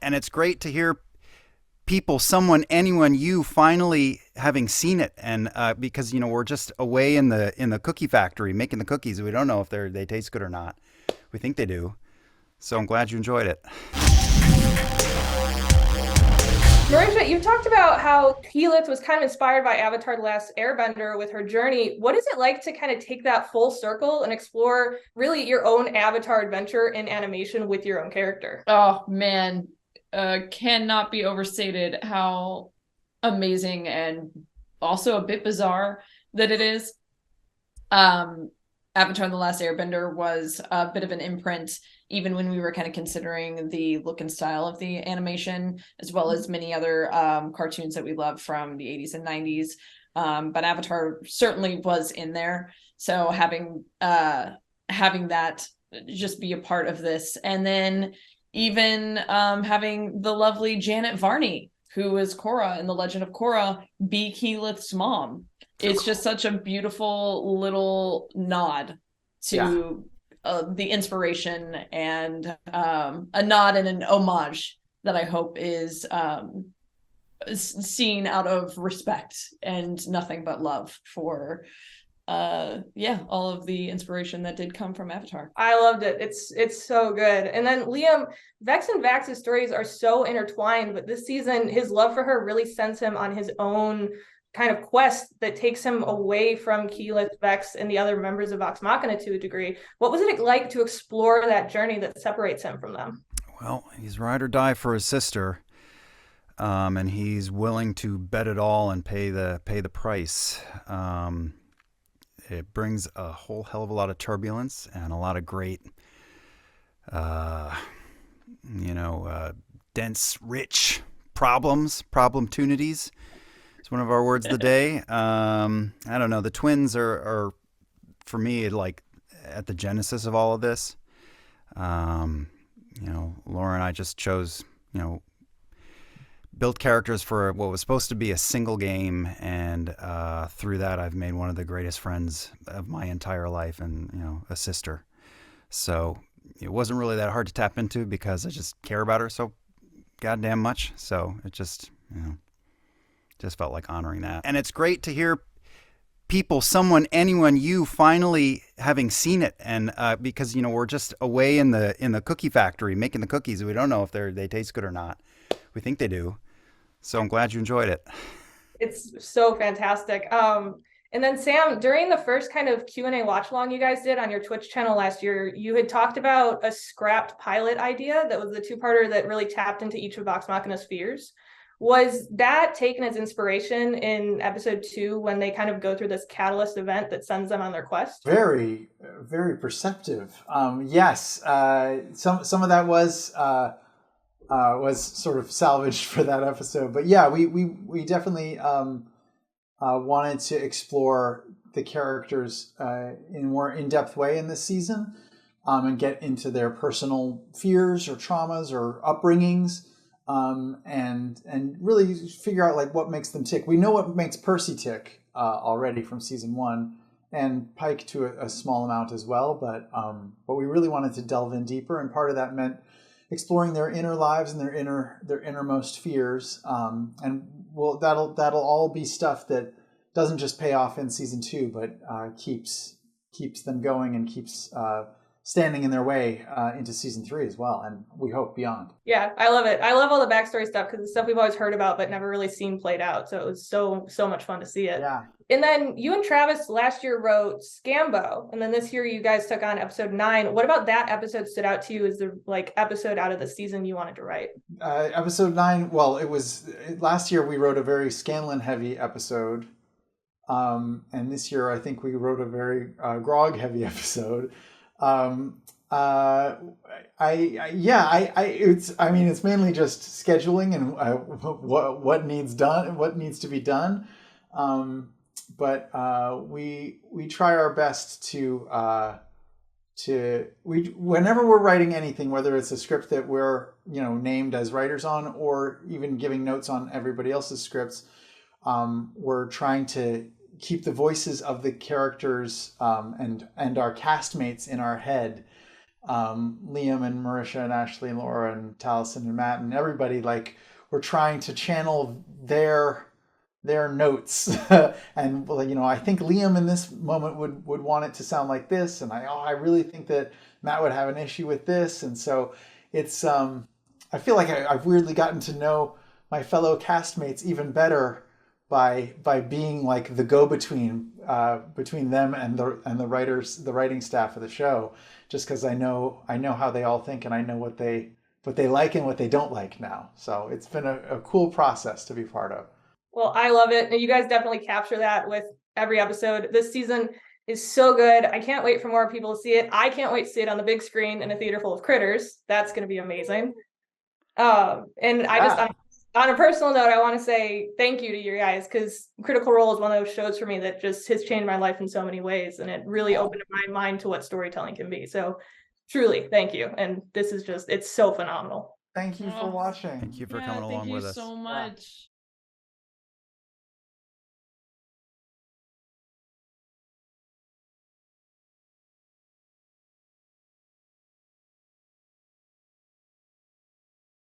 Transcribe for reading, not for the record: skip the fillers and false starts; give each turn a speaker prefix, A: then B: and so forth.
A: And it's great to hear people, anyone, you finally having seen it, and because we're just away in the cookie factory making the cookies. We don't know if they taste good or not. We think they do. So I'm glad you enjoyed it.
B: Marisha, you talked about how Keyleth was kind of inspired by Avatar The Last Airbender with her journey. What is it like to kind of take that full circle and explore really your own Avatar adventure in animation with your own character?
C: Oh man, cannot be overstated how amazing and also a bit bizarre that it is. Um, Avatar: The Last Airbender was a bit of an imprint, even when we were kind of considering the look and style of the animation, as well as many other cartoons that we love from the 80s and 90s. But Avatar certainly was in there. So having that just be a part of this, and then even having the lovely Janet Varney, who is Korra in The Legend of Korra, be Keyleth's mom. It's just such a beautiful little nod to the inspiration, and a nod and an homage that I hope is seen out of respect and nothing but love for all of the inspiration that did come from Avatar.
B: I loved it. It's so good. And then Liam, Vex and Vax's stories are so intertwined, but this season his love for her really sends him on his own kind of quest that takes him away from Keyleth, Vex, and the other members of Vox Machina to a degree. What was it like to explore that journey that separates him from them?
A: Well, he's ride or die for his sister, and he's willing to bet it all and pay the price. It brings a whole hell of a lot of turbulence and a lot of great, uh, dense, rich problemtunities. It's one of our words of the day. I don't know. The twins are for me, like at the genesis of all of this. Laura and I just chose, built characters for what was supposed to be a single game, and through that, I've made one of the greatest friends of my entire life, and a sister. So it wasn't really that hard to tap into because I just care about her so goddamn much. So it just felt like honoring that. And it's great to hear people, anyone, you finally having seen it, and because we're just away in the cookie factory making the cookies. We don't know if they taste good or not. We think they do. So I'm glad you enjoyed it.
B: It's so fantastic. And then Sam, during the first kind of Q&A watch along you guys did on your Twitch channel last year, you had talked about a scrapped pilot idea that was the two-parter that really tapped into each of Vox Machina's fears. Was that taken as inspiration in episode 2 when they kind of go through this catalyst event that sends them on their quest?
D: Very, very perceptive. Yes, some of that was sort of salvaged for that episode, but yeah, we definitely wanted to explore the characters in a more in-depth way in this season, and get into their personal fears or traumas or upbringings. And really figure out like what makes them tick. We know what makes Percy tick already from season 1, and Pike to a small amount as well. But we really wanted to delve in deeper, and part of that meant exploring their inner lives and their innermost fears. And that'll all be stuff that doesn't just pay off in season 2, but keeps them going and keeps standing in their way into season 3 as well, and we hope beyond.
B: Yeah, I love it. I love all the backstory stuff because it's stuff we've always heard about but never really seen played out. So it was so much fun to see it.
D: Yeah.
B: And then you and Travis last year wrote Scambo, and then this year you guys took on episode 9. What about that episode stood out to you as the episode out of the season you wanted to write?
D: Episode 9. Well, last year we wrote a very Scanlan heavy episode, and this year I think we wrote a very Grog heavy episode. It's mainly just scheduling and what needs done and what needs to be done. But we try our best to whenever we're writing anything, whether it's a script that we're named as writers on, or even giving notes on everybody else's scripts, we're trying to keep the voices of the characters and our castmates in our head, Liam and Marisha and Ashley and Laura and Taliesin and Matt and everybody, like, were trying to channel their notes. And well, you know, I think Liam in this moment would want it to sound like this, and I really think that Matt would have an issue with this. And so it's I feel like I've weirdly gotten to know my fellow castmates even better by being like the go-between between them and the writers, the writing staff of the show, just because I know how they all think, and I know what they like and what they don't like now. So it's been a cool process to be part of.
B: Well, I love it. And you guys definitely capture that with every episode. This season is so good. I can't wait for more people to see it. I can't wait to see it on the big screen in a theater full of critters. That's going to be amazing. And I just, on a personal note, I want to say thank you to you guys, because Critical Role is one of those shows for me that just has changed my life in so many ways. And it really opened my mind to what storytelling can be. So truly, thank you. And this is just, it's so phenomenal.
D: Thank you for watching.
A: Thank you for coming along with us.
C: Thank you so much.